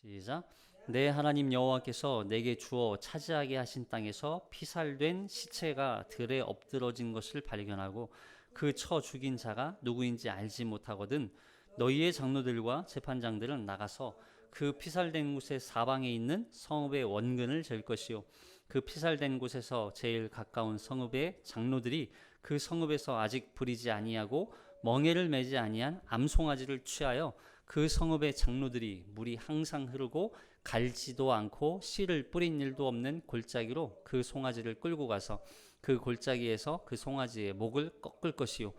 시작. 내 하나님 여호와께서 내게 주어 차지하게 하신 땅에서 피살된 시체가 들에 엎드러진 것을 발견하고 그 쳐 죽인 자가 누구인지 알지 못하거든 너희의 장로들과 재판장들은 나가서 그 피살된 곳의 사방에 있는 성읍의 원근을 잴 것이요 그 피살된 곳에서 제일 가까운 성읍의 장로들이 그 성읍에서 아직 부리지 아니하고 멍에를 매지 아니한 암송아지를 취하여 그 성읍의 장로들이 물이 항상 흐르고 갈지도 않고 씨를 뿌린 일도 없는 골짜기로 그 송아지를 끌고 가서 그 골짜기에서 그 송아지의 목을 꺾을 것이요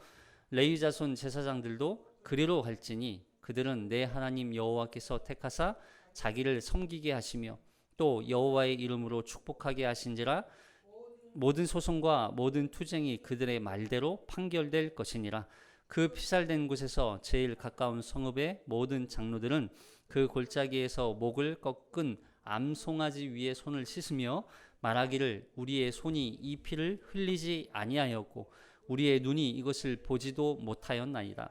레위 자손 제사장들도 그리로 갈지니 그들은 내 하나님 여호와께서 택하사 자기를 섬기게 하시며 또 여호와의 이름으로 축복하게 하신지라 모든 소송과 모든 투쟁이 그들의 말대로 판결될 것이니라. 그 피살된 곳에서 제일 가까운 성읍의 모든 장로들은 그 골짜기에서 목을 꺾은 암송아지 위에 손을 씻으며 말하기를 우리의 손이 이 피를 흘리지 아니하였고 우리의 눈이 이것을 보지도 못하였나이다.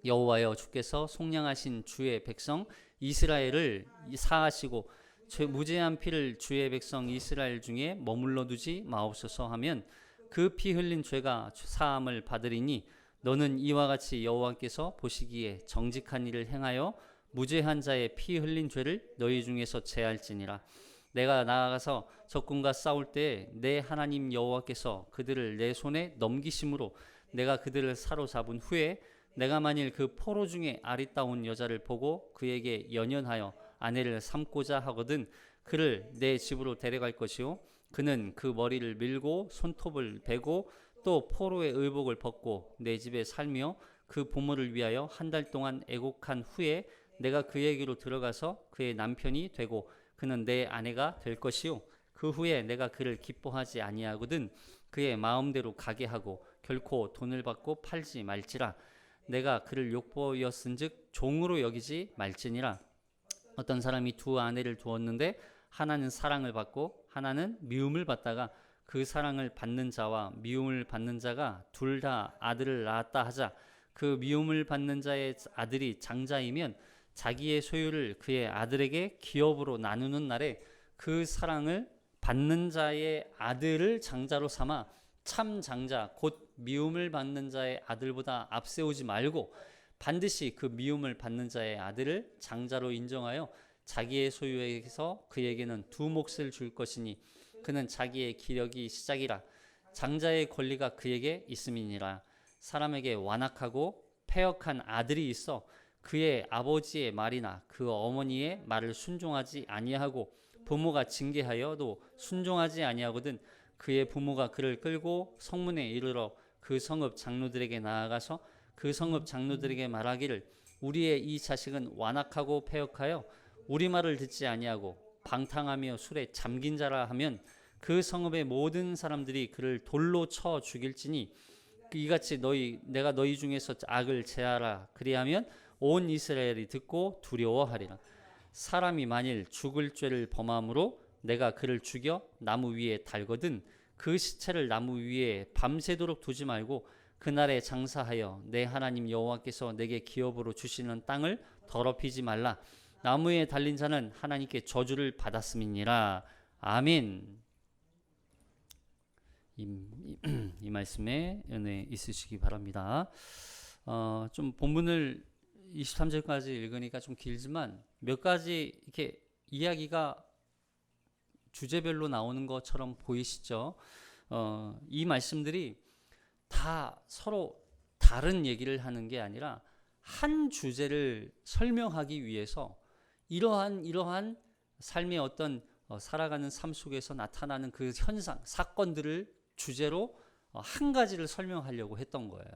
여호와여 주께서 속량하신 주의 백성 이스라엘을 사하시고 무죄한 피를 주의 백성 이스라엘 중에 머물러 두지 마옵소서 하면 그 피 흘린 죄가 사함을 받으리니 너는 이와 같이 여호와께서 보시기에 정직한 일을 행하여 무죄한 자의 피 흘린 죄를 너희 중에서 제할지니라. 내가 나아가서 적군과 싸울 때에 내 하나님 여호와께서 그들을 내 손에 넘기심으로 내가 그들을 사로잡은 후에 내가 만일 그 포로 중에 아리따운 여자를 보고 그에게 연연하여 아내를 삼고자 하거든 그를 내 집으로 데려갈 것이요 그는 그 머리를 밀고 손톱을 베고 또 포로의 의복을 벗고 내 집에 살며 그 부모를 위하여 한 달 동안 애곡한 후에 내가 그에게로 들어가서 그의 남편이 되고 그는 내 아내가 될 것이요 그 후에 내가 그를 기뻐하지 아니하거든 그의 마음대로 가게 하고 결코 돈을 받고 팔지 말지라. 내가 그를 욕보였은즉 종으로 여기지 말지니라. 어떤 사람이 두 아내를 두었는데 하나는 사랑을 받고 하나는 미움을 받다가 그 사랑을 받는 자와 미움을 받는 자가 둘 다 아들을 낳았다 하자. 그 미움을 받는 자의 아들이 장자이면 자기의 소유를 그의 아들에게 기업으로 나누는 날에 그 사랑을 받는 자의 아들을 장자로 삼아 참 장자 곧 미움을 받는 자의 아들보다 앞세우지 말고 반드시 그 미움을 받는 자의 아들을 장자로 인정하여 자기의 소유에서 그에게는 두 몫을 줄 것이니 그는 자기의 기력이 시작이라. 장자의 권리가 그에게 있음이니라. 사람에게 완악하고 패역한 아들이 있어 그의 아버지의 말이나 그 어머니의 말을 순종하지 아니하고 부모가 징계하여도 순종하지 아니하거든 그의 부모가 그를 끌고 성문에 이르러 그 성읍 장로들에게 나아가서 그 성읍 장로들에게 말하기를 우리의 이 자식은 완악하고 패역하여 우리 말을 듣지 아니하고 방탕하며 술에 잠긴 자라 하면 그 성읍의 모든 사람들이 그를 돌로 쳐 죽일지니 이같이 내가 너희 중에서 악을 제하라. 그리하면 온 이스라엘이 듣고 두려워하리라. 사람이 만일 죽을 죄를 범함으로 내가 그를 죽여 나무 위에 달거든 그 시체를 나무 위에 밤새도록 두지 말고 그날에 장사하여 내 하나님 여호와께서 내게 기업으로 주시는 땅을 더럽히지 말라. 나무에 달린 자는 하나님께 저주를 받았음이니라. 아멘. 이 말씀에 은혜 있으시기 바랍니다. 좀 본문을 23절까지 읽으니까 좀 길지만 몇 가지 이렇게 이야기가 주제별로 나오는 것처럼 보이시죠? 이 말씀들이 다 서로 다른 얘기를 하는 게 아니라 한 주제를 설명하기 위해서 이러한 삶의 어떤 살아가는 삶 속에서 나타나는 그 현상, 사건들을 주제로 한 가지를 설명하려고 했던 거예요.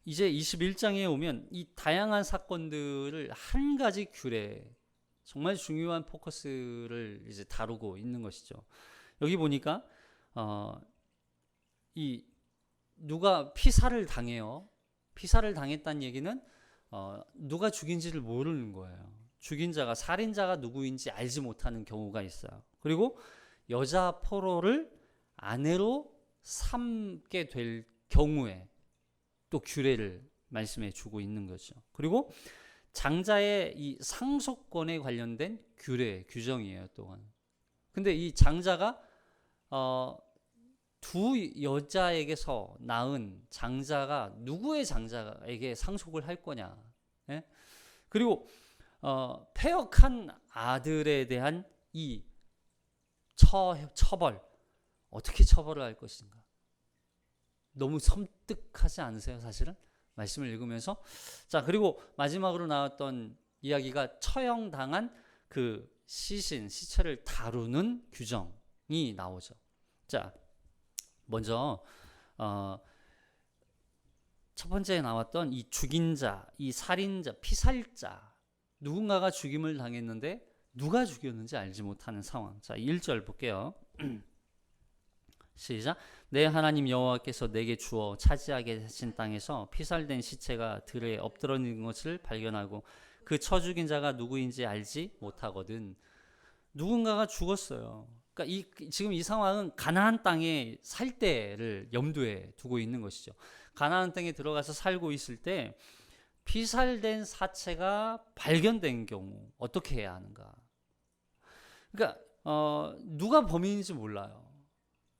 이제 21장에 오면 이 다양한 사건들을 한 가지 규례, 정말 중요한 포커스를 이제 다루고 있는 것이죠. 여기 보니까 이 누가 피살을 당해요. 피살을 당했다는 얘기는 누가 죽인지를 모르는 거예요. 죽인 자가 살인자가 누구인지 알지 못하는 경우가 있어요. 그리고 여자 포로를 아내로 삼게 될 경우에 또 규례를 말씀해 주고 있는 거죠. 그리고 장자의 이 상속권에 관련된 규정이에요, 또한. 근데 이 장자가 두 여자에게서 낳은 장자가 누구의 장자에게 상속을 할 거냐. 예? 그리고 패역한 아들에 대한 이 처벌, 어떻게 처벌을 할 것인가. 너무 섬뜩하지 않으세요, 사실은? 말씀을 읽으면서. 자, 그리고 마지막으로 나왔던 이야기가 처형당한 그 시체를 다루는 규정이 나오죠. 자, 먼저 첫 번째 나왔던 이 죽인 자, 이 살인자, 피살자, 누군가가 죽임을 당했는데 누가 죽였는지 알지 못하는 상황. 자, 1절 볼게요. 시작. 내 하나님 여호와께서 내게 주어 차지하게 하신 땅에서 피살된 시체가 들에 엎드러 있는 것을 발견하고 그 쳐 죽인 자가 누구인지 알지 못하거든. 누군가가 죽었어요. 그러니까 지금 이 상황은 가나안 땅에 살 때를 염두에 두고 있는 것이죠. 가나안 땅에 들어가서 살고 있을 때 피살된 사체가 발견된 경우 어떻게 해야 하는가? 그러니까 누가 범인인지 몰라요.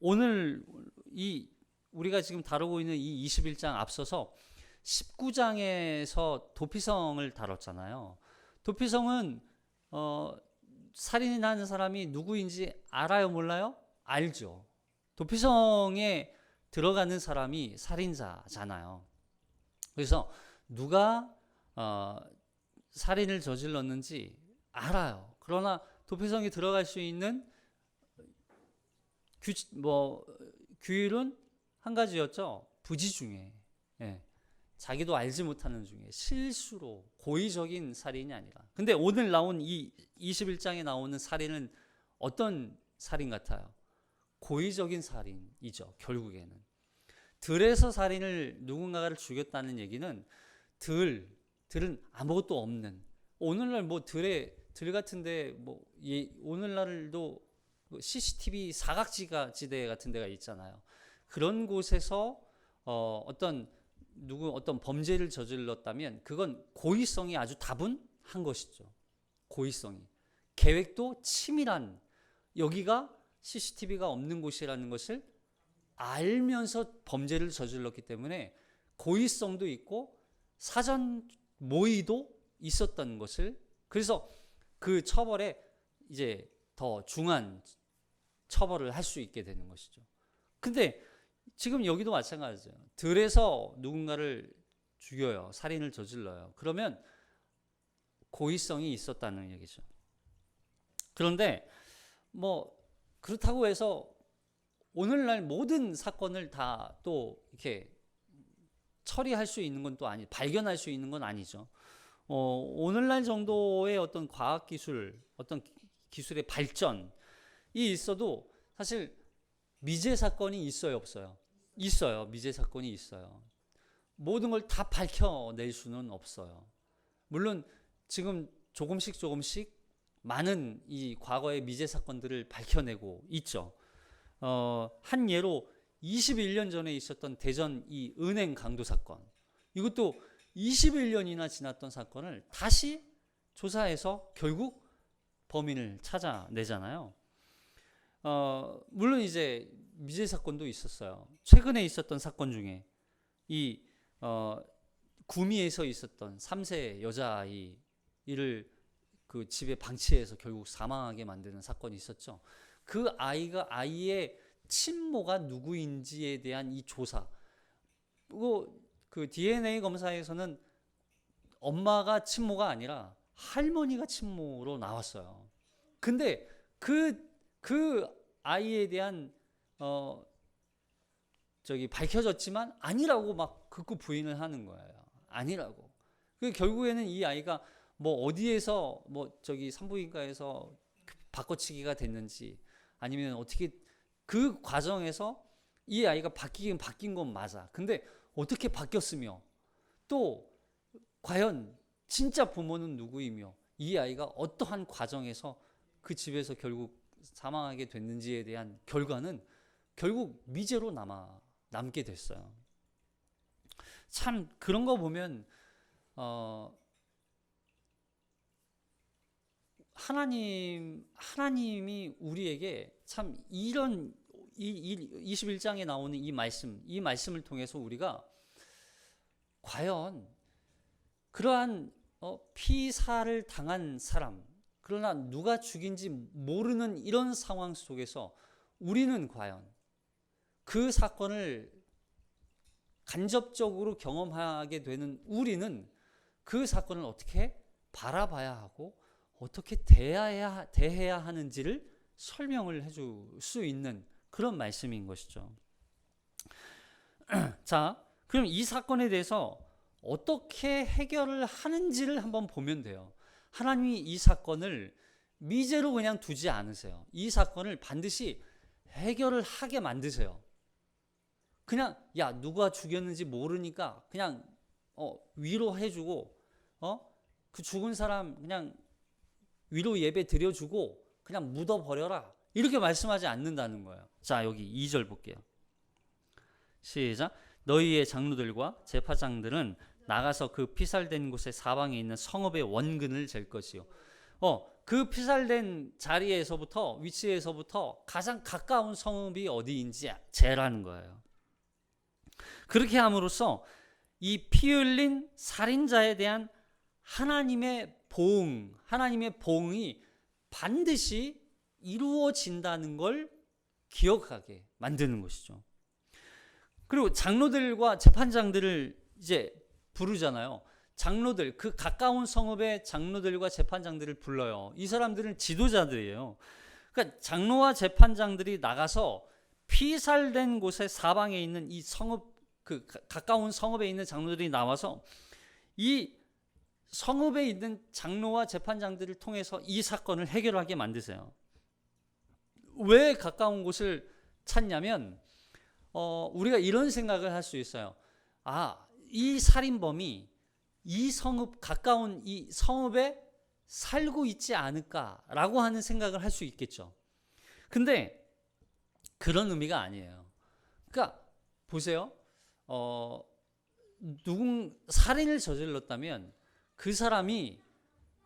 오늘 우리가 지금 다루고 있는 이 21장 앞서서 19장에서 도피성을 다뤘잖아요. 도피성은 살인이 난 사람이 누구인지 알아요, 몰라요? 알죠. 도피성에 들어가는 사람이 살인자잖아요. 그래서 누가 살인을 저질렀는지 알아요. 그러나 도피성에 들어갈 수 있는 규율은 한 가지였죠. 부지 중에, 자기도 알지 못하는 중에 실수로 고의적인 살인이 아니라. 근데 오늘 나온 이 21장에 나오는 살인은 어떤 살인 같아요? 고의적인 살인이죠. 결국에는 들에서 살인을 누군가를 죽였다는 얘기는 들은 아무것도 없는, 오늘날 들 같은데 오늘날도 CCTV 사각지대 같은 데가 있잖아요. 그런 곳에서 어떤 범죄를 저질렀다면 그건 고의성이 아주 다분한 것이죠. 고의성이. 계획도 치밀한, 여기가 CCTV가 없는 곳이라는 것을 알면서 범죄를 저질렀기 때문에 고의성도 있고 사전 모의도 있었던 것을, 그래서 그 처벌에 이제 더 중한 처벌을 할 수 있게 되는 것이죠. 근데 지금 여기도 마찬가지죠. 들에서 누군가를 죽여요. 살인을 저질러요. 그러면 고의성이 있었다는 얘기죠. 그런데 그렇다고 해서 오늘날 모든 사건을 다 또 이렇게 처리할 수 있는 건 또 발견할 수 있는 건 아니죠. 오늘날 정도의 어떤 과학기술, 어떤 기술의 발전이 있어도 사실 미제 사건이 있어요, 없어요? 있어요. 미제 사건이 있어요. 모든 걸 다 밝혀낼 수는 없어요. 물론 지금 조금씩 많은 이 과거의 미제 사건들을 밝혀내고 있죠. 한 예로 21년 전에 있었던 대전 이 은행 강도 사건, 이것도 21년이나 지났던 사건을 다시 조사해서 결국 범인을 찾아내잖아요. 물론 이제 미제 사건도 있었어요. 최근에 있었던 사건 중에 이 구미에서 있었던 3세 여자아이, 이를 그 집에 방치해서 결국 사망하게 만드는 사건이 있었죠. 그 아이의 친모가 누구인지에 대한 이 조사, 그 DNA 검사에서는 엄마가 친모가 아니라 할머니가 친모로 나왔어요. 근데 그 아이에 대한 밝혀졌지만 아니라고 막 극구 부인을 하는 거예요. 아니라고. 결국에는 이 아이가 어디에서 산부인과에서 바꿔치기가 됐는지, 아니면 어떻게 그 과정에서 이 아이가 바뀐 건 맞아. 근데 어떻게 바뀌었으며, 또 과연 진짜 부모는 누구이며, 이 아이가 어떠한 과정에서 그 집에서 결국 사망하게 됐는지에 대한 결과는 결국 미제로 남게 됐어요. 참 그런 거 보면 하나님이 우리에게 참 이런 21장에 나오는 이 말씀을 통해서 우리가 과연 그러한 피살을 당한 사람, 그러나 누가 죽인지 모르는 이런 상황 속에서 우리는 과연 그 사건을 간접적으로 경험하게 되는 우리는 그 사건을 어떻게 바라봐야 하고 어떻게 대해야 하는지를 설명을 해줄 수 있는 그런 말씀인 것이죠. 자, 그럼 이 사건에 대해서 어떻게 해결을 하는지를 한번 보면 돼요. 하나님이 이 사건을 미제로 그냥 두지 않으세요. 이 사건을 반드시 해결을 하게 만드세요. 그냥 야 누가 죽였는지 모르니까 그냥 위로해주고 그 죽은 사람 그냥 위로 예배 드려주고 그냥 묻어버려라 이렇게 말씀하지 않는다는 거예요. 자, 여기 2절 볼게요. 시작. 너희의 장로들과 제사장들은 나가서 그 피살된 곳의 사방에 있는 성읍의 원근을 잴 것이요. 그 피살된 자리에서부터 위치에서부터 가장 가까운 성읍이 어디인지 재라는 거예요. 그렇게 함으로써 이 피 흘린 살인자에 대한 하나님의 보응이 반드시 이루어진다는 걸 기억하게 만드는 것이죠. 그리고 장로들과 재판장들을 이제 부르잖아요. 장로들, 그 가까운 성읍의 장로들과 재판장들을 불러요. 이 사람들은 지도자들이에요. 그러니까 장로와 재판장들이 나가서 피살된 곳의 사방에 있는 이 성읍, 그 가까운 성읍에 있는 장로들이 나와서 이 성읍에 있는 장로와 재판장들을 통해서 이 사건을 해결하게 만드세요. 왜 가까운 곳을 찾냐면 우리가 이런 생각을 할 수 있어요. 이 살인범이 이 성읍, 가까운 이 성읍에 살고 있지 않을까라고 하는 생각을 할 수 있겠죠. 근데 그런 의미가 아니에요. 그러니까 보세요. 살인을 저질렀다면 그 사람이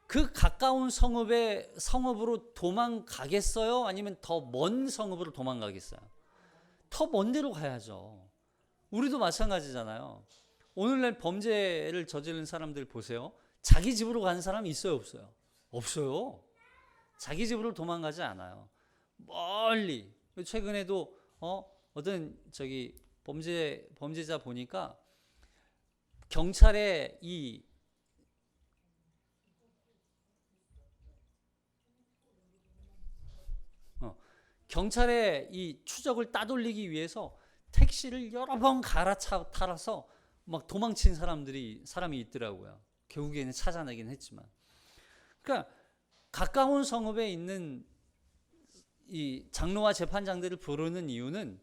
그 가까운 성읍으로 도망가겠어요? 아니면 더 먼 성읍으로 도망가겠어요? 더 먼 데로 가야죠. 우리도 마찬가지잖아요. 오늘날 범죄를 저지른 사람들 보세요. 자기 집으로 가는 사람이 있어요, 없어요? 없어요. 자기 집으로 도망가지 않아요. 멀리. 최근에도 어떤 범죄자 보니까 경찰의 이 추적을 따돌리기 위해서 택시를 여러 번 갈아타서 막 도망친 사람이 있더라고요. 결국에는 찾아내긴 했지만. 그러니까 가까운 성읍에 있는 이 장로와 재판장들을 부르는 이유는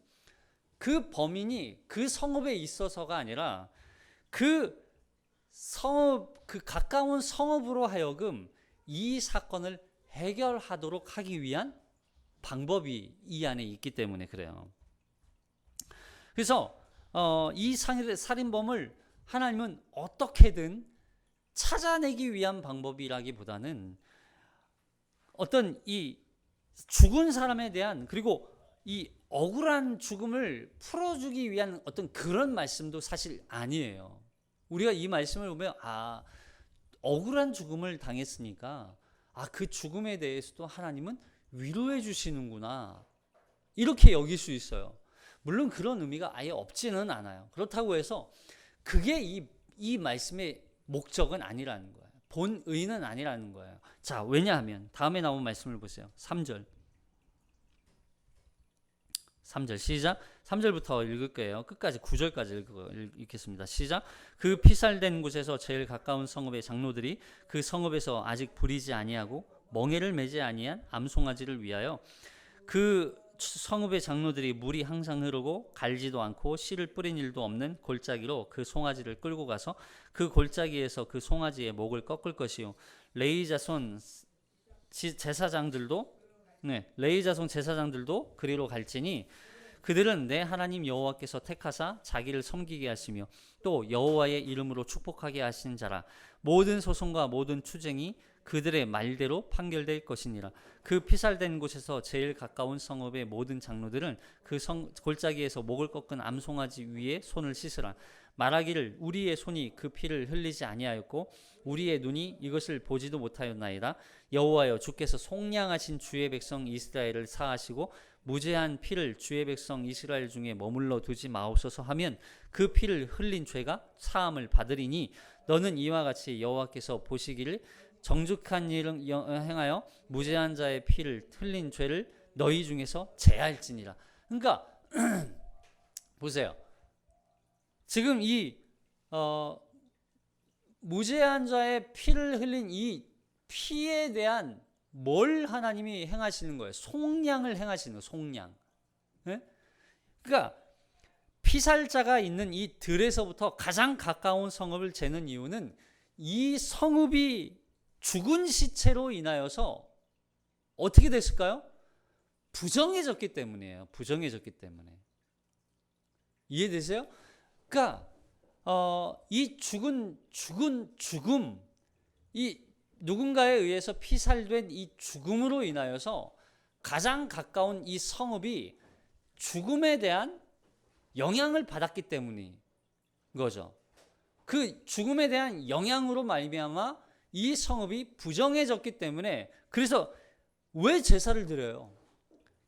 그 범인이 그 성읍에 있어서가 아니라 그 가까운 성읍으로 하여금 이 사건을 해결하도록 하기 위한 방법이 이 안에 있기 때문에 그래요. 그래서 이 살인범을 하나님은 어떻게든 찾아내기 위한 방법이라기보다는 어떤 이 죽은 사람에 대한, 그리고 이 억울한 죽음을 풀어주기 위한 어떤 그런 말씀도 사실 아니에요. 우리가 이 말씀을 보면 억울한 죽음을 당했으니까 그 죽음에 대해서도 하나님은 위로해 주시는구나 이렇게 여길 수 있어요. 물론 그런 의미가 아예 없지는 않아요. 그렇다고 해서 그게 이 말씀의 목적은 아니라는 거예요. 본의는 아니라는 거예요. 자, 왜냐하면 다음에 나온 말씀을 보세요. 3절 시작. 3절부터 읽을 거예요. 끝까지 9절까지 읽겠습니다. 시작. 그 피살된 곳에서 제일 가까운 성읍의 장로들이 그 성읍에서 아직 부리지 아니하고 멍에를 매지 아니한 암송아지를 위하여 그 성읍의 장로들이 물이 항상 흐르고 갈지도 않고 씨를 뿌린 일도 없는 골짜기로 그 송아지를 끌고 가서 그 골짜기에서 그 송아지의 목을 꺾을 것이요 레위 자손 제사장들도 그리로 갈지니 그들은 내 하나님 여호와께서 택하사 자기를 섬기게 하시며 또 여호와의 이름으로 축복하게 하신 자라. 모든 소송과 모든 투쟁이 그들의 말대로 판결될 것이니라. 그 피살된 곳에서 제일 가까운 성읍의 모든 장로들은 그 골짜기에서 목을 꺾은 암송아지 위에 손을 씻으라. 말하기를 우리의 손이 그 피를 흘리지 아니하였고 우리의 눈이 이것을 보지도 못하였나이다. 여호와여, 주께서 속량하신 주의 백성 이스라엘을 사하시고 무죄한 피를 주의 백성 이스라엘 중에 머물러 두지 마옵소서 하면 그 피를 흘린 죄가 사함을 받으리니 너는 이와 같이 여호와께서 보시기를 정직한 일을 행하여 무죄한 자의 피를 흘린 죄를 너희 중에서 제할지니라. 그러니까 보세요. 지금 이 무죄한 자의 피를 흘린 이 피에 대한 뭘 하나님이 행하시는 거예요? 속량을 행하시는 거예요. 속량. 네? 그러니까 피살자가 있는 이 들에서부터 가장 가까운 성읍을 재는 이유는 이 성읍이 죽은 시체로 인하여서 어떻게 됐을까요? 부정해졌기 때문이에요. 부정해졌기 때문에. 이해되세요? 그러니까 이 죽음, 이 누군가에 의해서 피살된 이 죽음으로 인하여서 가장 가까운 이 성읍이 죽음에 대한 영향을 받았기 때문인 거죠. 그 죽음에 대한 영향으로 말미암아 이 성읍이 부정해졌기 때문에, 그래서 왜 제사를 드려요?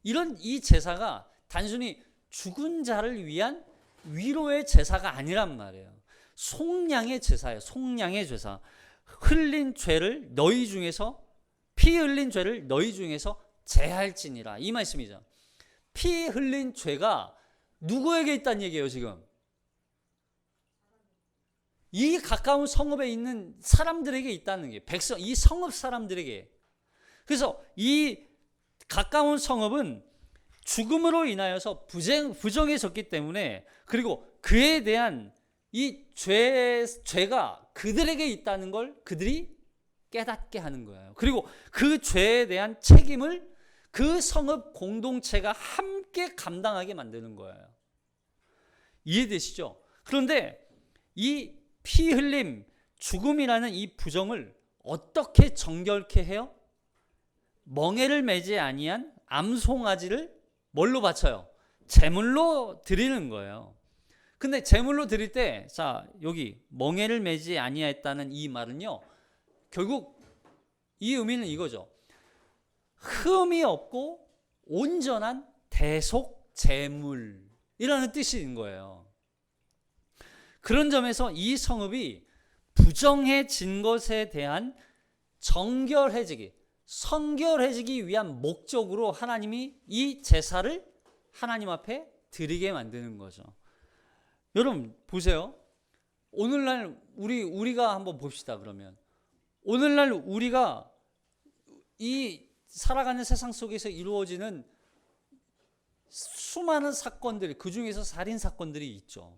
이 제사가 단순히 죽은 자를 위한 위로의 제사가 아니란 말이에요. 속량의 제사예요. 속량의 제사. 흘린 죄를 너희 중에서, 피 흘린 죄를 너희 중에서 제할지니라, 이 말씀이죠. 피 흘린 죄가 누구에게 있다는 얘기예요? 지금 이 가까운 성읍에 있는 사람들에게 있다는 게, 백성, 이 성읍 사람들에게. 그래서 이 가까운 성읍은 죽음으로 인하여서 부정해졌기 때문에, 그리고 그에 대한 이 죄가 그들에게 있다는 걸 그들이 깨닫게 하는 거예요. 그리고 그 죄에 대한 책임을 그 성읍 공동체가 함께 감당하게 만드는 거예요. 이해되시죠? 그런데 이 피 흘림, 죽음이라는 이 부정을 어떻게 정결케 해요? 멍에를 매지 아니한 암송아지를 뭘로 바쳐요? 제물로 드리는 거예요. 근데 제물로 드릴 때, 자, 여기 멍에를 매지 아니하였다는 이 말은요, 결국 이 의미는 이거죠. 흠이 없고 온전한 대속 제물이라는 뜻인 거예요. 그런 점에서 이 성읍이 부정해진 것에 대한 정결해지기, 성결해지기 위한 목적으로 하나님이 이 제사를 하나님 앞에 드리게 만드는 거죠. 여러분 보세요. 오늘날 우리가 한번 봅시다. 그러면 오늘날 우리가 이 살아가는 세상 속에서 이루어지는 수많은 사건들이, 그 중에서 살인 사건들이 있죠.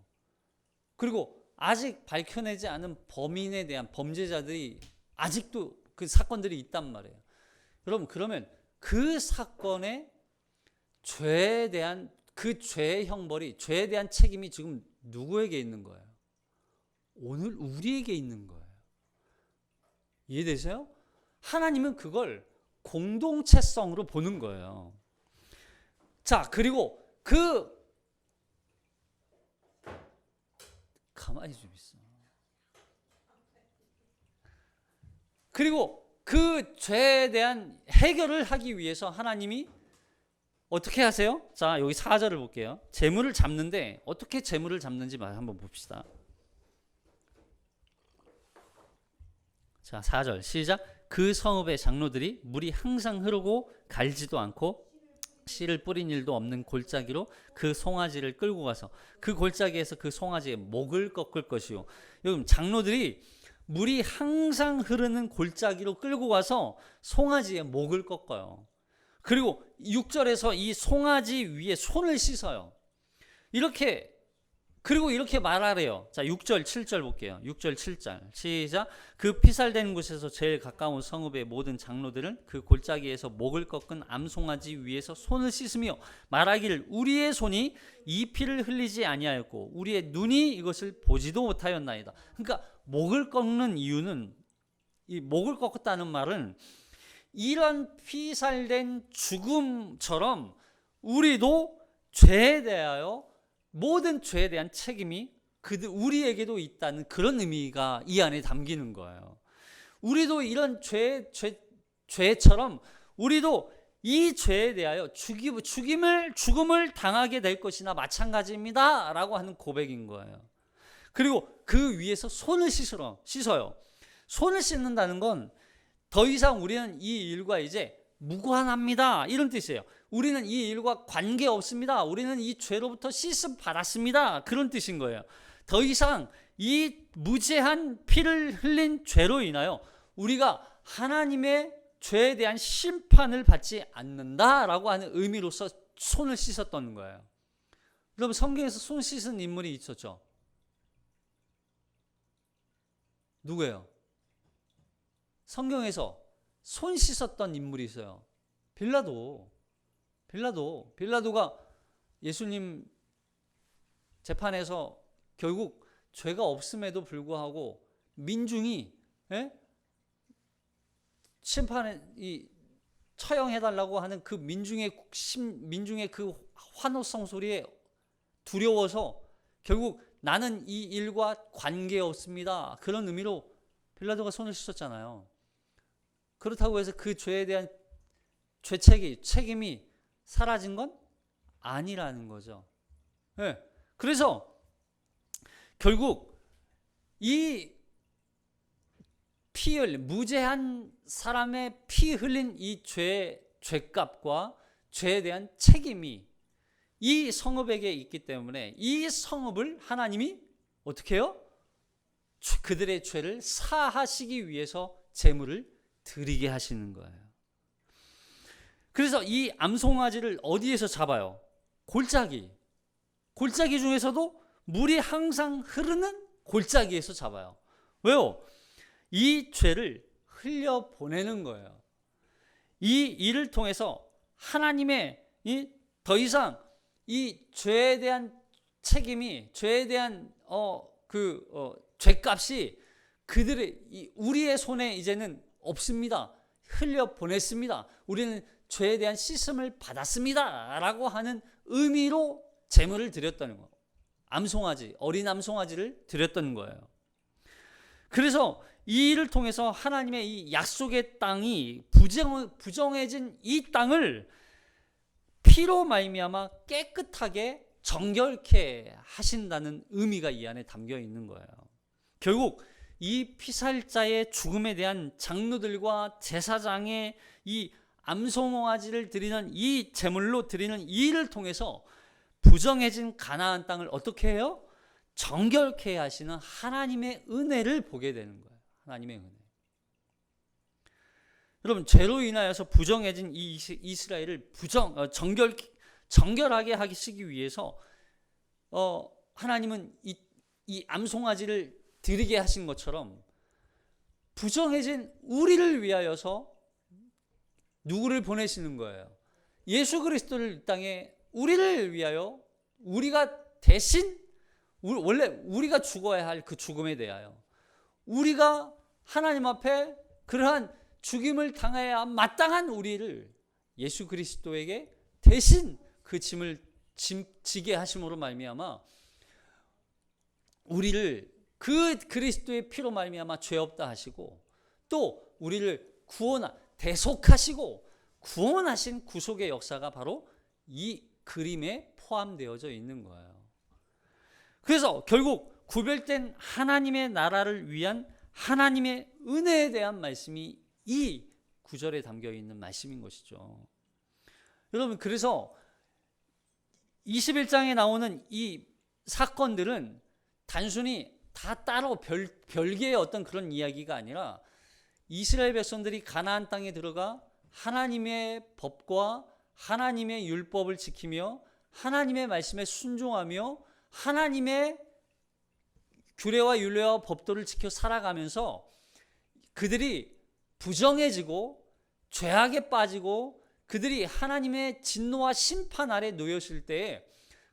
그리고 아직 밝혀내지 않은 범인에 대한 범죄자들이 아직도 그 사건들이 있단 말이에요. 여러분, 그러면 그 사건의 죄에 대한 그 죄의 형벌이, 죄에 대한 책임이 지금 누구에게 있는 거예요? 오늘 우리에게 있는 거예요. 이해되세요? 하나님은 그걸 공동체성으로 보는 거예요. 자, 그리고 가만히 좀 있어. 그리고 그 죄에 대한 해결을 하기 위해서 하나님이 어떻게 하세요? 자, 여기 4절을 볼게요. 재물을 잡는데 어떻게 재물을 잡는지 한번 봅시다. 자, 4절 시작. 그 성읍의 장로들이 물이 항상 흐르고 갈지도 않고 씨를 뿌린 일도 없는 골짜기로 그 송아지를 끌고 가서 그 골짜기에서 그 송아지의 목을 꺾을 것이요. 여러분, 장로들이 물이 항상 흐르는 골짜기로 끌고 가서 송아지의 목을 꺾어요. 그리고 6절에서 이 송아지 위에 손을 씻어요. 이렇게 그리고 이렇게 말하래요. 자, 6절, 7절 볼게요. 6절, 7절. 시작. 그 피살된 곳에서 제일 가까운 성읍의 모든 장로들은 그 골짜기에서 목을 꺾은 암송아지 위에서 손을 씻으며 말하기를 우리의 손이 이 피를 흘리지 아니하였고 우리의 눈이 이것을 보지도 못하였나이다. 그러니까 목을 꺾는 이유는, 이 목을 꺾었다는 말은 이런 피살된 죽음처럼 우리도 죄에 대하여 모든 죄에 대한 책임이 우리에게도 있다는 그런 의미가 이 안에 담기는 거예요. 우리도 이런 죄처럼 우리도 이 죄에 대하여 죽음을 당하게 될 것이나 마찬가지입니다 라고 하는 고백인 거예요. 그리고 그 위에서 손을 씻어요. 손을 씻는다는 건 더 이상 우리는 이 일과 이제 무관합니다 이런 뜻이에요. 우리는 이 일과 관계없습니다. 우리는 이 죄로부터 씻음 받았습니다. 그런 뜻인 거예요. 더 이상 이 무죄한 피를 흘린 죄로 인하여 우리가 하나님의 죄에 대한 심판을 받지 않는다라고 하는 의미로서 손을 씻었던 거예요. 여러분, 성경에서 손 씻은 인물이 있었죠? 누구예요? 성경에서 손 씻었던 인물이 있어요. 빌라도가 예수님 재판에서 결국 죄가 없음에도 불구하고 민중이 심판에 처형해달라고 하는 그 민중의 그 환호성 소리에 두려워서 결국 나는 이 일과 관계없습니다 그런 의미로 빌라도가 손을 씻었잖아요. 그렇다고 해서 그 죄에 대한 책임이 사라진 건 아니라는 거죠. 네. 그래서 결국 이 무죄한 사람의 피 흘린 이 죄값과 죄에 대한 책임이 이 성읍에게 있기 때문에 이 성읍을 하나님이 어떻게 해요? 그들의 죄를 사하시기 위해서 제물을 드리게 하시는 거예요. 그래서 이 암송아지를 어디에서 잡아요? 골짜기 중에서도 물이 항상 흐르는 골짜기에서 잡아요. 왜요? 이 죄를 흘려보내는 거예요. 이 일을 통해서 하나님의 더 이상 이 죄에 대한 책임이, 죄에 대한 죄값이 우리의 손에 이제는 없습니다. 흘려보냈습니다. 우리는 죄에 대한 씻음을 받았습니다 라고 하는 의미로 제물을 드렸다는 거예요. 어린 암송아지를 드렸던 거예요. 그래서 이 일을 통해서 하나님의 이 약속의 땅이 부정해진 이 땅을 피로 말미암아 깨끗하게 정결케 하신다는 의미가 이 안에 담겨 있는 거예요. 결국 이 피살자의 죽음에 대한 장로들과 제사장의 이 암송아지를 드리는 이 제물로 드리는 이 일을 통해서 부정해진 가나안 땅을 어떻게 해요? 정결케 하시는 하나님의 은혜를 보게 되는 거예요. 하나님의 은혜. 여러분, 죄로 인하여서 부정해진 이 이스라엘을 정결하게 하시기 위해서 하나님은 이 암송아지를 드리게 하신 것처럼 부정해진 우리를 위하여서 누구를 보내시는 거예요? 예수 그리스도를 이 땅에 우리를 위하여, 우리가 대신 원래 우리가 죽어야 할 그 죽음에 대하여 우리가 하나님 앞에 그러한 죽임을 당해야 마땅한 우리를 예수 그리스도에게 대신 그 짐을 지게 하심으로 말미암아 우리를 그 그리스도의 피로 말미암아 죄 없다 하시고 또 우리를 대속하시고 구원하신 구속의 역사가 바로 이 그림에 포함되어져 있는 거예요. 그래서 결국 구별된 하나님의 나라를 위한 하나님의 은혜에 대한 말씀이 이 구절에 담겨 있는 말씀인 것이죠. 여러분, 그래서 21장에 나오는 이 사건들은 단순히 다 따로 별개의 어떤 그런 이야기가 아니라 이스라엘 백성들이 가나안 땅에 들어가 하나님의 법과 하나님의 율법을 지키며 하나님의 말씀에 순종하며 하나님의 규례와 율례와 법도를 지켜 살아가면서 그들이 부정해지고 죄악에 빠지고 그들이 하나님의 진노와 심판 아래 놓였을 때에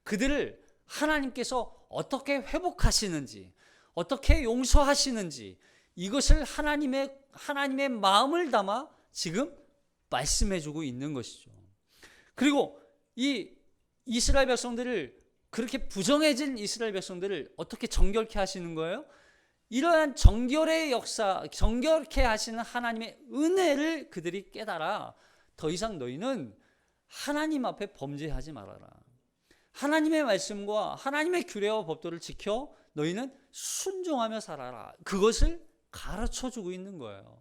그들을 하나님께서 어떻게 회복하시는지, 어떻게 용서하시는지, 이것을 하나님의 마음을 담아 지금 말씀해주고 있는 것이죠. 그리고 이 이스라엘 백성들을, 그렇게 부정해진 이스라엘 백성들을 어떻게 정결케 하시는 거예요? 이러한 정결의 역사, 정결케 하시는 하나님의 은혜를 그들이 깨달아 더 이상 너희는 하나님 앞에 범죄하지 말아라. 하나님의 말씀과 하나님의 규례와 법도를 지켜 너희는 순종하며 살아라. 그것을 가르쳐주고 있는 거예요.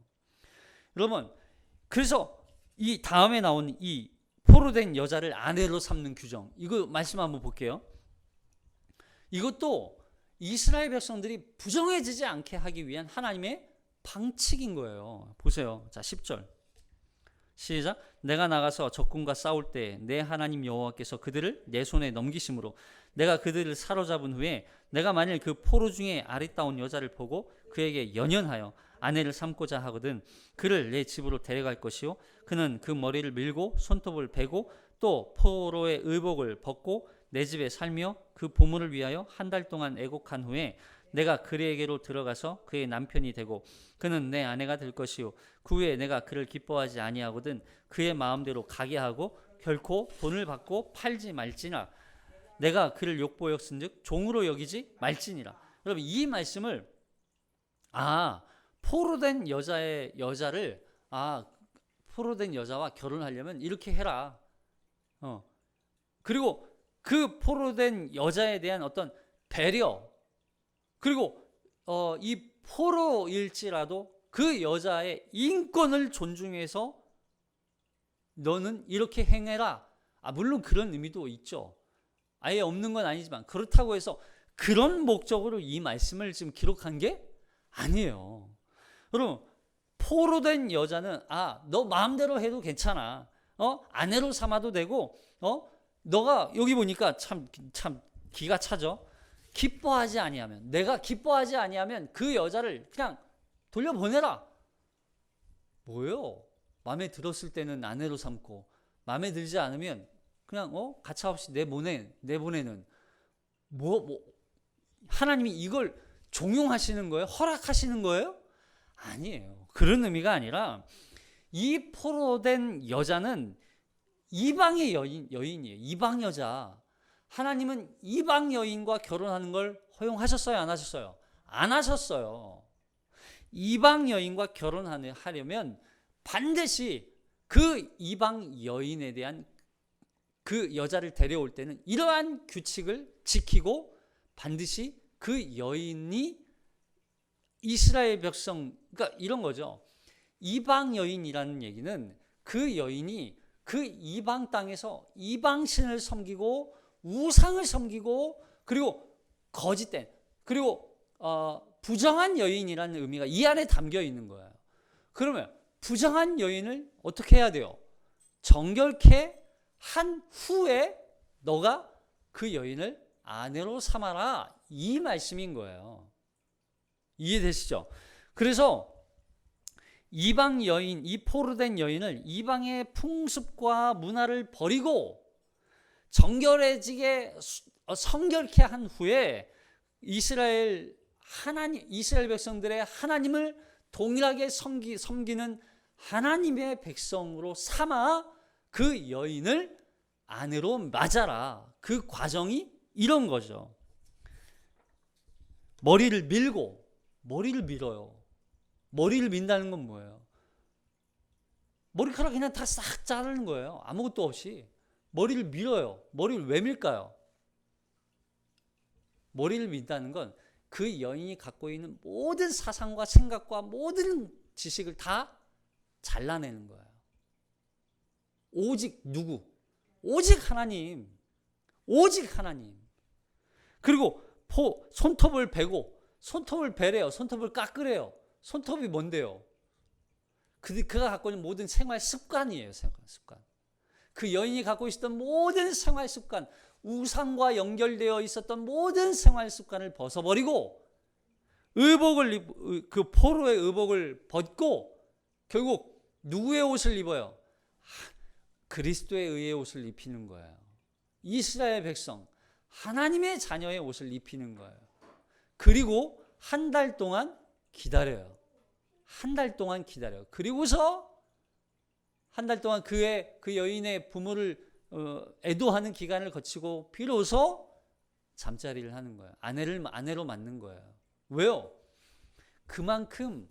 여러분, 그래서 이 다음에 나온 이 포로된 여자를 아내로 삼는 규정, 이거 말씀 한번 볼게요. 이것도 이스라엘 백성들이 부정해지지 않게 하기 위한 하나님의 방책인 거예요. 보세요. 자, 10절 시작. 내가 나가서 적군과 싸울 때 내 하나님 여호와께서 그들을 내 손에 넘기심으로 내가 그들을 사로잡은 후에 내가 만일 그 포로 중에 아리따운 여자를 보고 그에게 연연하여 아내를 삼고자 하거든 그를 내 집으로 데려갈 것이요 그는 그 머리를 밀고 손톱을 베고 또 포로의 의복을 벗고 내 집에 살며 그 보물을 위하여 한 달 동안 애곡한 후에 내가 그에게로 들어가서 그의 남편이 되고 그는 내 아내가 될 것이요 그 후에 내가 그를 기뻐하지 아니하거든 그의 마음대로 가게 하고 결코 돈을 받고 팔지 말지나 내가 그를 욕보였은즉 종으로 여기지 말지니라. 여러분, 이 말씀을 포로된 여자를 포로된 여자와 결혼하려면 이렇게 해라. 그리고 그 포로된 여자에 대한 어떤 배려, 그리고 이 포로일지라도 그 여자의 인권을 존중해서 너는 이렇게 행해라. 물론 그런 의미도 있죠. 아예 없는 건 아니지만 그렇다고 해서 그런 목적으로 이 말씀을 지금 기록한 게 아니에요. 여러분, 포로된 여자는 너 마음대로 해도 괜찮아. 아내로 삼아도 되고 너가 여기 보니까 참 기가 차죠. 기뻐하지 아니하면, 내가 기뻐하지 아니하면 그 여자를 그냥 돌려보내라. 뭐예요? 마음에 들었을 때는 아내로 삼고 마음에 들지 않으면 그냥 가차없이 내보내는 하나님이 이걸 종용하시는 거예요? 허락하시는 거예요? 아니에요. 그런 의미가 아니라 이 포로된 여자는 이방의 여인이에요. 이방 여자. 하나님은 이방 여인과 결혼하는 걸 허용하셨어요? 안 하셨어요? 안 하셨어요. 이방 여인과 결혼하려면 반드시 그 이방 여인에 대한 그 여자를 데려올 때는 이러한 규칙을 지키고 반드시 그 여인이 이스라엘 백성, 그러니까 이런 거죠. 이방 여인이라는 얘기는 그 여인이 그 이방 땅에서 이방신을 섬기고 우상을 섬기고 그리고 거짓된 그리고 부정한 여인이라는 의미가 이 안에 담겨 있는 거예요. 그러면 부정한 여인을 어떻게 해야 돼요? 정결케 한 후에 너가 그 여인을 아내로 삼아라, 이 말씀인 거예요. 이해되시죠? 그래서 이방 여인, 이 포로된 여인을 이방의 풍습과 문화를 버리고 정결해지게 성결케 한 후에 이스라엘 백성들의 하나님을 동일하게 섬기는 하나님의 백성으로 삼아 그 여인을 아내로 맞아라. 그 과정이 이런 거죠. 머리를 밀어요. 머리를 민다는 건 뭐예요? 머리카락 그냥 다 싹 자르는 거예요. 아무것도 없이. 머리를 밀어요. 머리를 왜 밀까요? 머리를 민다는 건 그 여인이 갖고 있는 모든 사상과 생각과 모든 지식을 다 잘라내는 거예요. 오직 누구? 오직 하나님. 오직 하나님. 그리고 손톱을 베고, 손톱을 베래요. 손톱을 깎으래요. 손톱이 뭔데요? 그가 갖고 있는 모든 생활 습관이에요. 생활 습관. 그 여인이 갖고 있었던 모든 생활 습관, 우상과 연결되어 있었던 모든 생활 습관을 벗어버리고 그 포로의 의복을 벗고 결국 누구의 옷을 입어요? 그리스도의 의의 옷을 입히는 거예요. 이스라엘 백성, 하나님의 자녀의 옷을 입히는 거예요. 그리고 한 달 동안 기다려요. 한 달 동안 기다려요. 그리고서 한 달 동안 그 여인의 부모를 애도하는 기간을 거치고 비로소 잠자리를 하는 거예요. 아내로 맞는 거예요. 왜요? 그만큼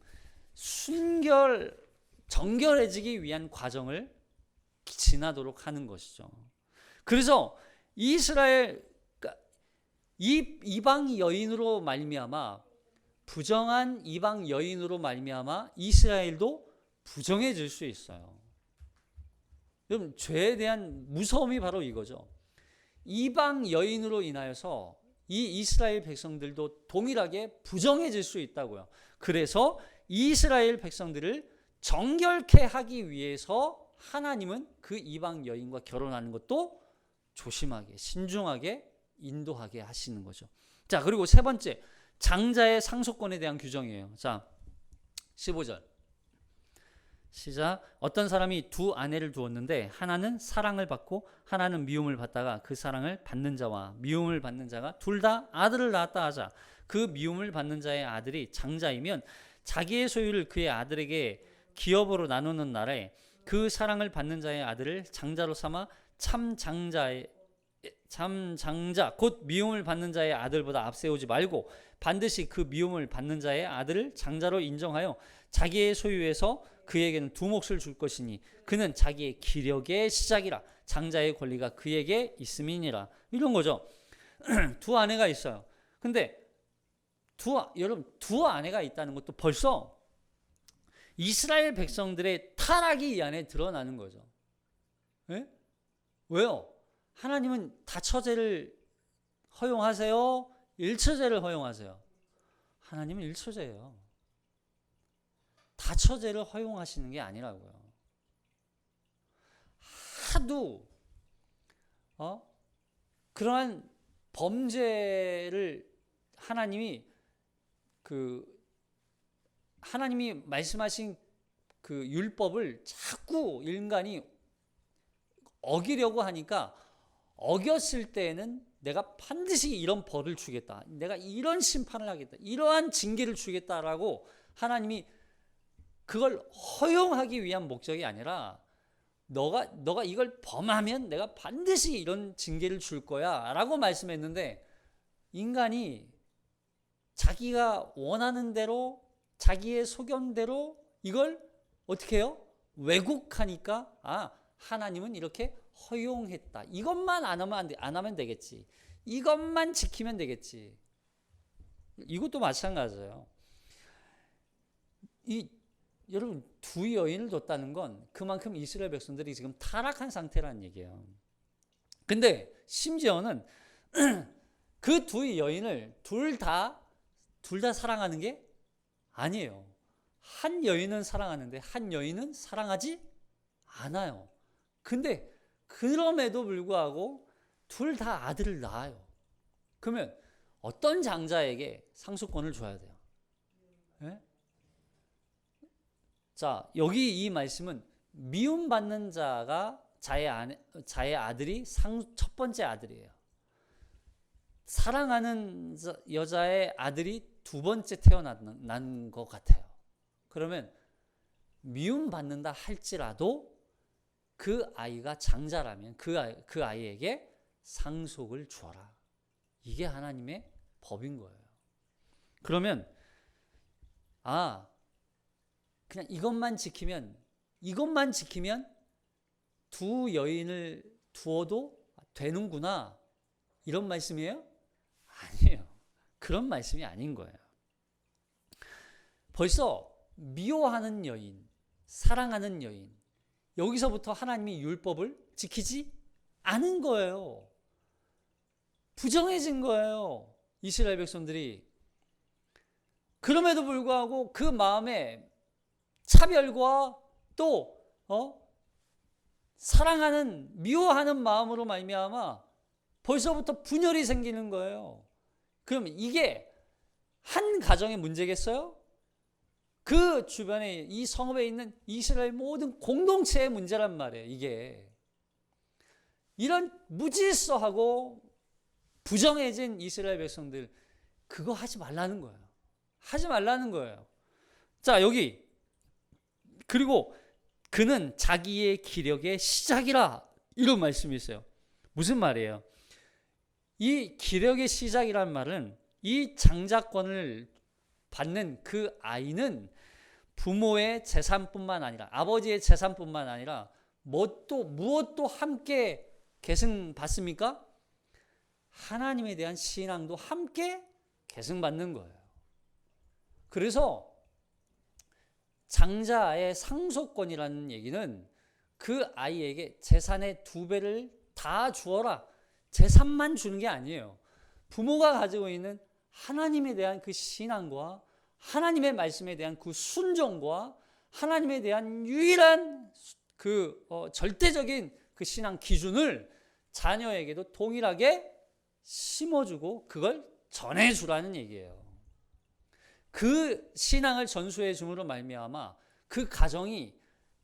정결해지기 위한 과정을 지나도록 하는 것이죠. 그래서 이방 여인으로 말미암아, 부정한 이방 여인으로 말미암아 이스라엘도 부정해질 수 있어요. 여러분, 죄에 대한 무서움이 바로 이거죠. 이방 여인으로 인하여서 이 이스라엘 백성들도 동일하게 부정해질 수 있다고요. 그래서 이스라엘 백성들을 정결케 하기 위해서 하나님은 그 이방 여인과 결혼하는 것도 조심하게, 신중하게 인도하게 하시는 거죠. 자, 그리고 세 번째, 장자의 상속권에 대한 규정이에요. 자, 15절 시작. 어떤 사람이 두 아내를 두었는데 하나는 사랑을 받고 하나는 미움을 받다가 그 사랑을 받는 자와 미움을 받는 자가 둘 다 아들을 낳았다 하자. 그 미움을 받는 자의 아들이 장자이면 자기의 소유를 그의 아들에게 기업으로 나누는 날에 그 사랑을 받는 자의 아들을 장자로 삼아 참 장자 곧 미움을 받는 자의 아들보다 앞세우지 말고 반드시 그 미움을 받는 자의 아들을 장자로 인정하여 자기의 소유에서 그에게는 두 몫을 줄 것이니 그는 자기의 기력의 시작이라. 장자의 권리가 그에게 있음이니라. 이런 거죠. 두 아내가 있어요. 근데 여러분, 두 아내가 있다는 것도 벌써 이스라엘 백성들의 타락이 이 안에 드러나는 거죠. 네? 왜요? 하나님은 다처제를 허용하세요? 일처제를 허용하세요? 하나님은 일처제예요. 다처제를 허용하시는 게 아니라고요. 하도 그러한 범죄를 하나님이 말씀하신 그 율법을 자꾸 인간이 어기려고 하니까 어겼을 때에는 내가 반드시 이런 벌을 주겠다. 내가 이런 심판을 하겠다. 이러한 징계를 주겠다라고 하나님이 그걸 허용하기 위한 목적이 아니라 너가 이걸 범하면 내가 반드시 이런 징계를 줄 거야 라고 말씀했는데 인간이 자기가 원하는 대로 자기의 소견대로 이걸 어떻게 해요? 왜곡하니까 하나님은 이렇게 허용했다. 이것만 안 하면 되겠지. 이것만 지키면 되겠지. 이것도 마찬가지예요. 여러분, 두 여인을 뒀다는 건 그만큼 이스라엘 백성들이 지금 타락한 상태라는 얘기예요. 근데 심지어는 그 두 여인을 둘 다 사랑하는 게 아니에요. 한 여인은 사랑하는데 한 여인은 사랑하지 않아요. 근데 그럼에도 불구하고 둘 다 아들을 낳아요. 그러면 어떤 장자에게 상속권을 줘야 돼요? 네? 자, 여기 이 말씀은 미움받는 자가 자의 아들이 첫 번째 아들이에요. 사랑하는 여자의 아들이 두 번째 태어난 것 같아요. 그러면 미움받는다 할지라도 그 아이가 장자라면 그 아이에게 상속을 주어라. 이게 하나님의 법인 거예요. 그러면 그냥 이것만 지키면 두 여인을 두어도 되는구나 이런 말씀이에요? 아니에요. 그런 말씀이 아닌 거예요. 벌써 미워하는 여인, 사랑하는 여인, 여기서부터 하나님이 율법을 지키지 않은 거예요. 부정해진 거예요. 이스라엘 백성들이. 그럼에도 불구하고 그 마음에 차별과 또 미워하는 마음으로 말미암아 벌써부터 분열이 생기는 거예요. 그럼 이게 한 가정의 문제겠어요? 그 주변에 이 성읍에 있는 이스라엘 모든 공동체의 문제란 말이에요. 이게 이런 무질서하고 부정해진 이스라엘 백성들, 그거 하지 말라는 거예요. 하지 말라는 거예요. 자, 여기 그리고 그는 자기의 기력의 시작이라, 이런 말씀이 있어요. 무슨 말이에요? 이 기력의 시작이란 말은 이 장자권을 받는 그 아이는 부모의 재산뿐만 아니라, 아버지의 재산뿐만 아니라 무엇도 함께 계승받습니까? 하나님에 대한 신앙도 함께 계승받는 거예요. 그래서 장자의 상속권이라는 얘기는 그 아이에게 재산의 2배를 다 주어라, 재산만 주는 게 아니에요. 부모가 가지고 있는 하나님에 대한 그 신앙과 하나님의 말씀에 대한 그 순종과 하나님에 대한 유일한 절대적인 그 신앙 기준을 자녀에게도 동일하게 심어주고 그걸 전해주라는 얘기예요. 그 신앙을 전수해 줌으로 말미암아 그 가정이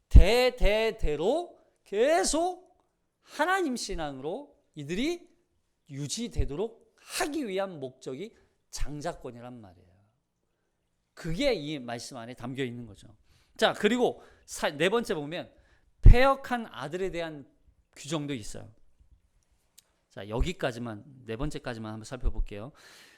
대대대로 계속 하나님 신앙으로 이들이 유지되도록 하기 위한 목적이 장자권이란 말이에요. 그게 이 말씀 안에 담겨 있는 거죠. 자, 그리고 네 번째 보면 패역한 아들에 대한 규정도 있어요. 자, 여기까지만, 네 번째까지만 한번 살펴볼게요.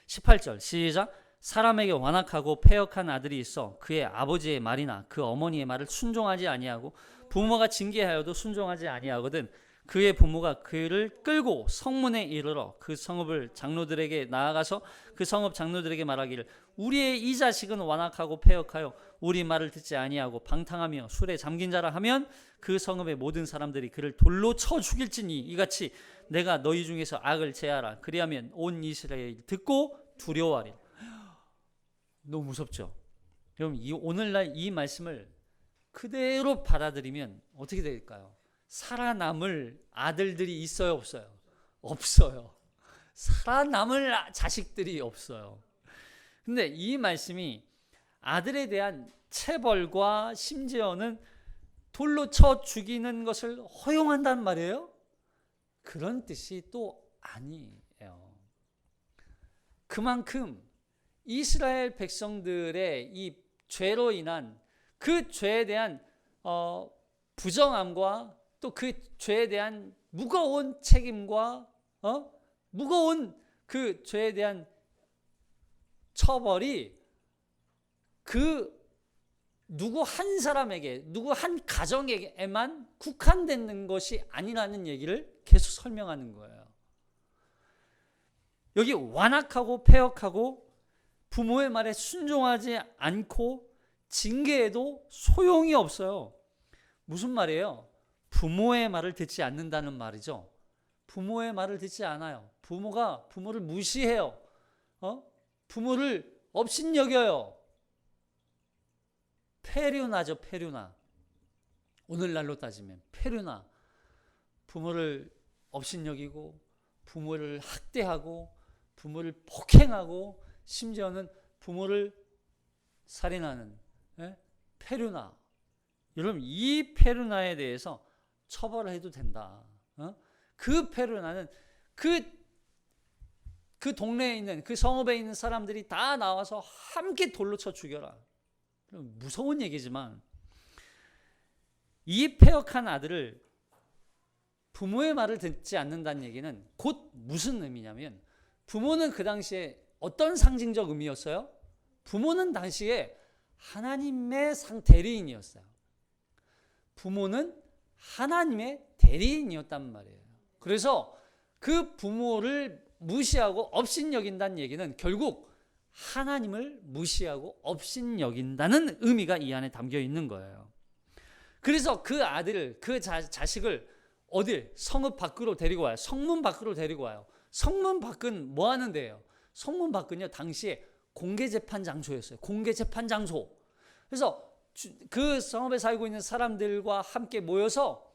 18절 시작. 사람에게 완악하고 패역한 아들이 있어 그의 아버지의 말이나 그 어머니의 말을 순종하지 아니하고 부모가 징계하여도 순종하지 아니하거든 그의 부모가 그를 끌고 성문에 이르러 그 성읍을 장로들에게 나아가서 그 성읍 장로들에게 말하기를 우리의 이 자식은 완악하고 패역하여 우리 말을 듣지 아니하고 방탕하며 술에 잠긴 자라 하면 그 성읍의 모든 사람들이 그를 돌로 쳐 죽일지니 이같이 내가 너희 중에서 악을 제하라 그리하면 온 이스라엘이 듣고 두려워하리라. 너무 무섭죠? 여러분, 오늘날 이 말씀을 그대로 받아들이면 어떻게 될까요? 살아남을 아들들이 있어요, 없어요? 없어요. 살아남을 자식들이 없어요. 근데 이 말씀이 아들에 대한 체벌과 심지어는 돌로 쳐 죽이는 것을 허용한단 말이에요? 그런 뜻이 또 아니에요. 그만큼 이스라엘 백성들의 이 죄로 인한 그 죄에 대한 부정함과 또 그 죄에 대한 무거운 책임과 무거운 그 죄에 대한 처벌이 그 누구 한 사람에게, 누구 한 가정에게만 국한되는 것이 아니라는 얘기를 계속 설명하는 거예요. 여기 완악하고 패역하고 부모의 말에 순종하지 않고 징계해도 소용이 없어요. 무슨 말이에요? 부모의 말을 듣지 않는다는 말이죠. 부모의 말을 듣지 않아요. 부모가 부모를 무시해요. 부모를 업신여겨요. 폐륜하죠, 폐륜하. 오늘날로 따지면 폐륜하. 부모를 업신여기고 부모를 학대하고 부모를 폭행하고 심지어는 부모를 살인하는 폐륜하. 여러분, 이 폐륜하에 대해서 처벌을 해도 된다. 그 폐륜하는 그 동네에 있는 그 성읍에 있는 사람들이 다 나와서 함께 돌로 쳐 죽여라. 무서운 얘기지만 이 패역한 아들을 부모의 말을 듣지 않는다는 얘기는 곧 무슨 의미냐면 부모는 그 당시에 어떤 상징적 의미였어요? 부모는 당시에 하나님의 대리인이었어요. 부모는 하나님의 대리인이었단 말이에요. 그래서 그 부모를 무시하고 업신여긴다는 얘기는 결국 하나님을 무시하고 업신여긴다는 의미가 이 안에 담겨 있는 거예요. 그래서 그 아들을, 그 자식을 어딜? 성읍 밖으로 데리고 와요. 성문 밖으로 데리고 와요. 성문 밖은 뭐 하는 데예요? 성문 밖은요, 당시에 공개 재판 장소였어요. 공개 재판 장소. 그래서 그 성읍에 살고 있는 사람들과 함께 모여서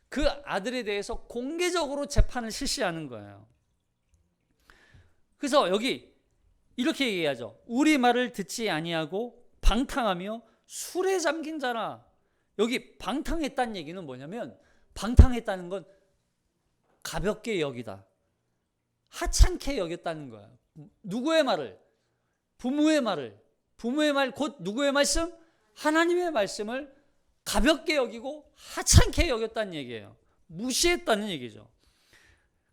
그 아들에 대해서 공개적으로 재판을 실시하는 거예요. 그래서 여기 이렇게 얘기하죠. 우리 말을 듣지 아니하고 방탕하며 술에 잠긴 자라. 여기 방탕했다는 얘기는 뭐냐면, 방탕했다는 건 가볍게 여기다, 하찮게 여겼다는 거야. 누구의 말을? 부모의 말을. 부모의 말 곧 누구의 말씀? 하나님의 말씀을 가볍게 여기고 하찮게 여겼다는 얘기예요. 무시했다는 얘기죠.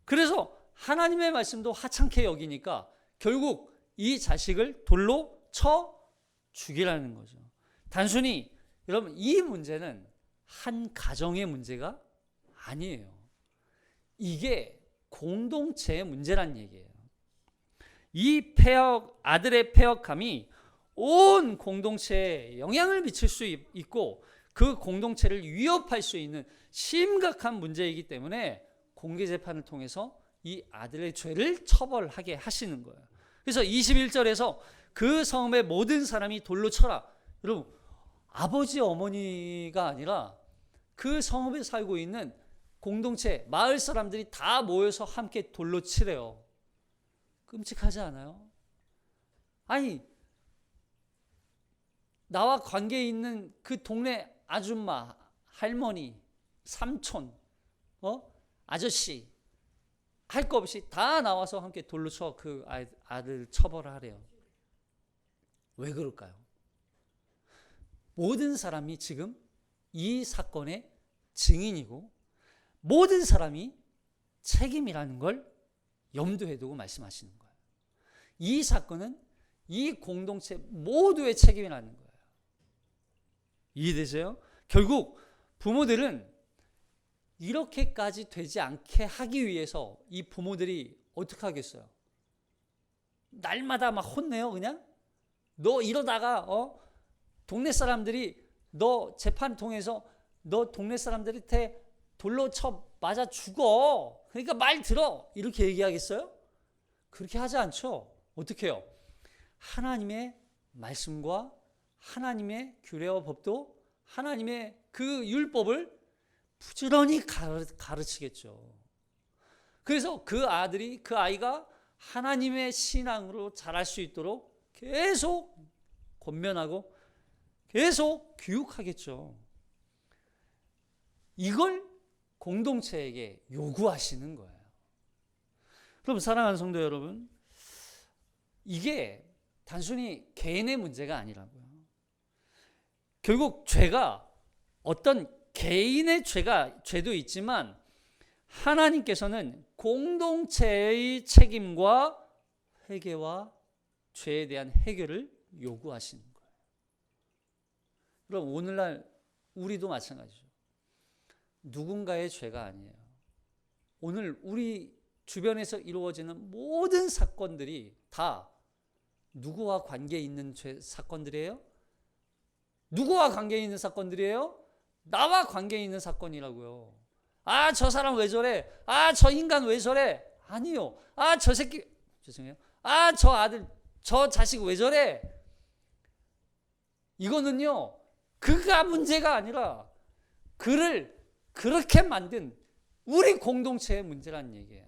그래서 하나님의 말씀도 하찮게 여기니까 결국 이 자식을 돌로 쳐 죽이라는 거죠. 단순히 여러분, 이 문제는 한 가정의 문제가 아니에요. 이게 공동체의 문제란 얘기예요. 이 아들의 패역함이 온 공동체에 영향을 미칠 수 있고 그 공동체를 위협할 수 있는 심각한 문제이기 때문에 공개재판을 통해서 이 아들의 죄를 처벌하게 하시는 거예요. 그래서 21절에서 그 성읍의 모든 사람이 돌로 쳐라. 여러분, 아버지 어머니가 아니라 그 성읍에 살고 있는 공동체, 마을 사람들이 다 모여서 함께 돌로 치래요. 끔찍하지 않아요? 아니, 나와 관계 있는 그 동네 아줌마, 할머니, 삼촌, 아저씨, 할 거 없이 다 나와서 함께 돌로 쳐 그 아들 처벌을 하래요. 왜 그럴까요? 모든 사람이 지금 이 사건의 증인이고 모든 사람이 책임이라는 걸 염두에 두고 말씀하시는 거예요. 이 사건은 이 공동체 모두의 책임이라는 거예요. 이해되세요? 결국 부모들은 이렇게까지 되지 않게 하기 위해서 이 부모들이 어떻게 하겠어요? 날마다 막 혼내요. 그냥 너 이러다가 동네 사람들이 너 재판 통해서 너 동네 사람들한테 돌로 쳐 맞아 죽어. 그러니까 말 들어. 이렇게 얘기하겠어요? 그렇게 하지 않죠. 어떻게 해요? 하나님의 말씀과 하나님의 규례와 법도 하나님의 그 율법을 부지런히 가르치겠죠. 그래서 그 아이가 하나님의 신앙으로 자랄 수 있도록 계속 권면하고 계속 교육하겠죠. 이걸 공동체에게 요구하시는 거예요. 그럼 사랑하는 성도 여러분, 이게 단순히 개인의 문제가 아니라고요. 결국 죄가 어떤 개인의 죄도 있지만 하나님께서는 공동체의 책임과 회개와 죄에 대한 해결을 요구하시는 거예요. 그럼 오늘날 우리도 마찬가지죠. 누군가의 죄가 아니에요. 오늘 우리 주변에서 이루어지는 모든 사건들이 다 누구와 관계 있는 사건들이에요? 누구와 관계 있는 사건들이에요? 나와 관계 있는 사건이라고요. 아, 저 사람 왜 저래? 아, 저 인간 왜 저래? 아니요. 아, 저 새끼, 죄송해요. 아, 저 아들, 저 자식 왜 저래? 이거는요, 그가 문제가 아니라 그를 그렇게 만든 우리 공동체의 문제라는 얘기예요.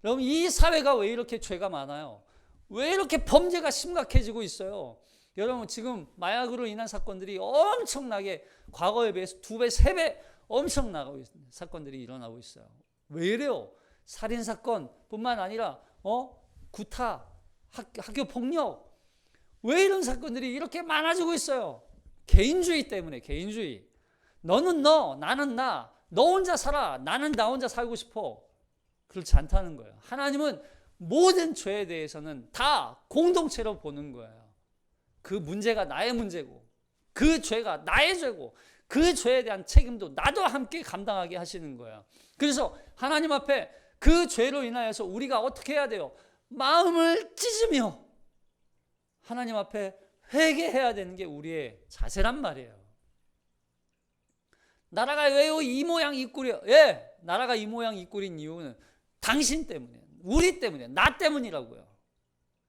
여러분, 이 사회가 왜 이렇게 죄가 많아요? 왜 이렇게 범죄가 심각해지고 있어요? 여러분, 지금 마약으로 인한 사건들이 엄청나게 과거에 비해서 2배, 3배 엄청나고 사건들이 일어나고 있어요. 왜 이래요? 살인사건뿐만 아니라 구타, 학교 폭력, 왜 이런 사건들이 이렇게 많아지고 있어요? 개인주의 때문에. 개인주의. 너는 너, 나는 나, 너 혼자 살아, 나는 나 혼자 살고 싶어. 그렇지 않다는 거예요. 하나님은 모든 죄에 대해서는 다 공동체로 보는 거예요. 그 문제가 나의 문제고 그 죄가 나의 죄고 그 죄에 대한 책임도 나도 함께 감당하게 하시는 거예요. 그래서 하나님 앞에 그 죄로 인하여서 우리가 어떻게 해야 돼요? 마음을 찢으며 하나님 앞에 회개해야 되는 게 우리의 자세란 말이에요. 나라가 왜 이 모양 이 꼴이야? 예, 나라가 이 모양 이 꼴인 이유는 당신 때문에, 우리 때문에, 나 때문이라고요.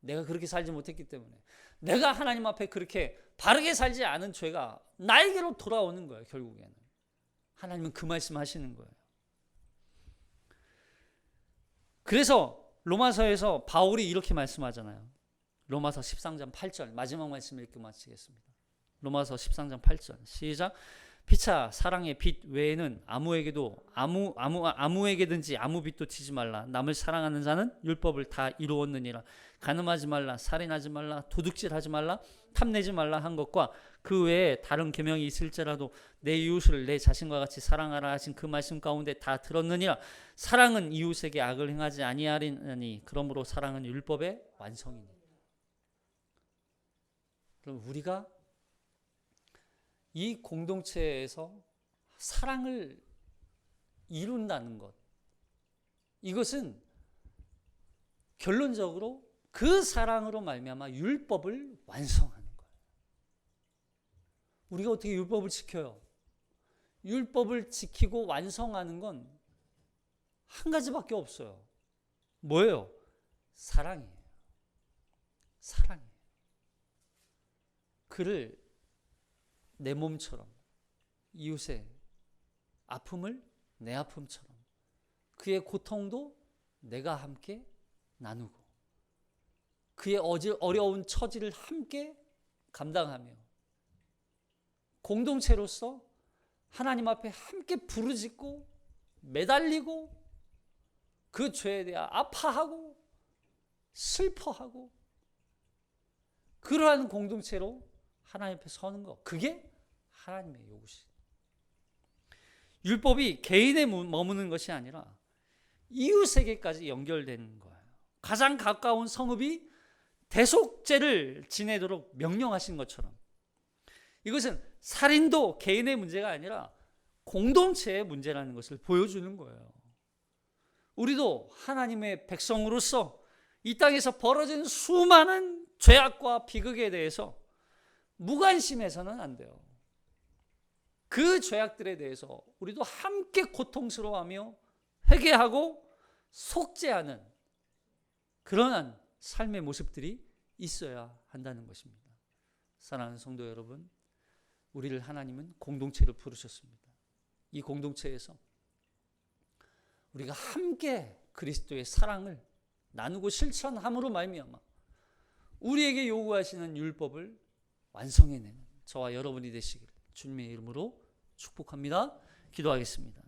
내가 그렇게 살지 못했기 때문에, 내가 하나님 앞에 그렇게 바르게 살지 않은 죄가 나에게로 돌아오는 거예요. 결국에는 하나님은 그 말씀 하시는 거예요. 그래서 로마서에서 바울이 이렇게 말씀하잖아요. 로마서 13장 8절 마지막 말씀을 읽고 마치겠습니다. 로마서 13장 8절 시작. 피차 사랑의 빚 외에는 아무에게든지 아무 빚도 지지 말라. 남을 사랑하는 자는 율법을 다 이루었느니라. 간음하지 말라, 살인하지 말라, 도둑질하지 말라, 탐내지 말라 한 것과 그 외에 다른 계명이 있을지라도 내 이웃을 내 자신과 같이 사랑하라 하신 그 말씀 가운데 다 들었느니라. 사랑은 이웃에게 악을 행하지 아니하리니 그러므로 사랑은 율법의 완성이니. 그럼 우리가 이 공동체에서 사랑을 이룬다는 것, 이것은 결론적으로 그 사랑으로 말미암아 율법을 완성하는 거예요. 우리가 어떻게 율법을 지켜요? 율법을 지키고 완성하는 건 한 가지밖에 없어요. 뭐예요? 사랑이에요. 사랑이에요. 그를 내 몸처럼, 이웃의 아픔을 내 아픔처럼, 그의 고통도 내가 함께 나누고, 그의 어려운 처지를 함께 감당하며, 공동체로서 하나님 앞에 함께 부르짖고 매달리고 그 죄에 대해 아파하고 슬퍼하고, 그러한 공동체로 하나님 앞에 서는 것, 그게 하나님의 요구시. 율법이 개인에 머무는 것이 아니라 이웃에게까지 연결되는 거예요. 가장 가까운 성읍이 대속죄를 지내도록 명령하신 것처럼, 이것은 살인도 개인의 문제가 아니라 공동체의 문제라는 것을 보여주는 거예요. 우리도 하나님의 백성으로서 이 땅에서 벌어진 수많은 죄악과 비극에 대해서 무관심해서는 안 돼요. 그 죄악들에 대해서 우리도 함께 고통스러워하며 회개하고 속죄하는 그러한 삶의 모습들이 있어야 한다는 것입니다. 사랑하는 성도 여러분, 우리를 하나님은 공동체로 부르셨습니다. 이 공동체에서 우리가 함께 그리스도의 사랑을 나누고 실천함으로 말미암아 우리에게 요구하시는 율법을 완성해내는 저와 여러분이 되시기를 주님의 이름으로 축복합니다. 기도하겠습니다.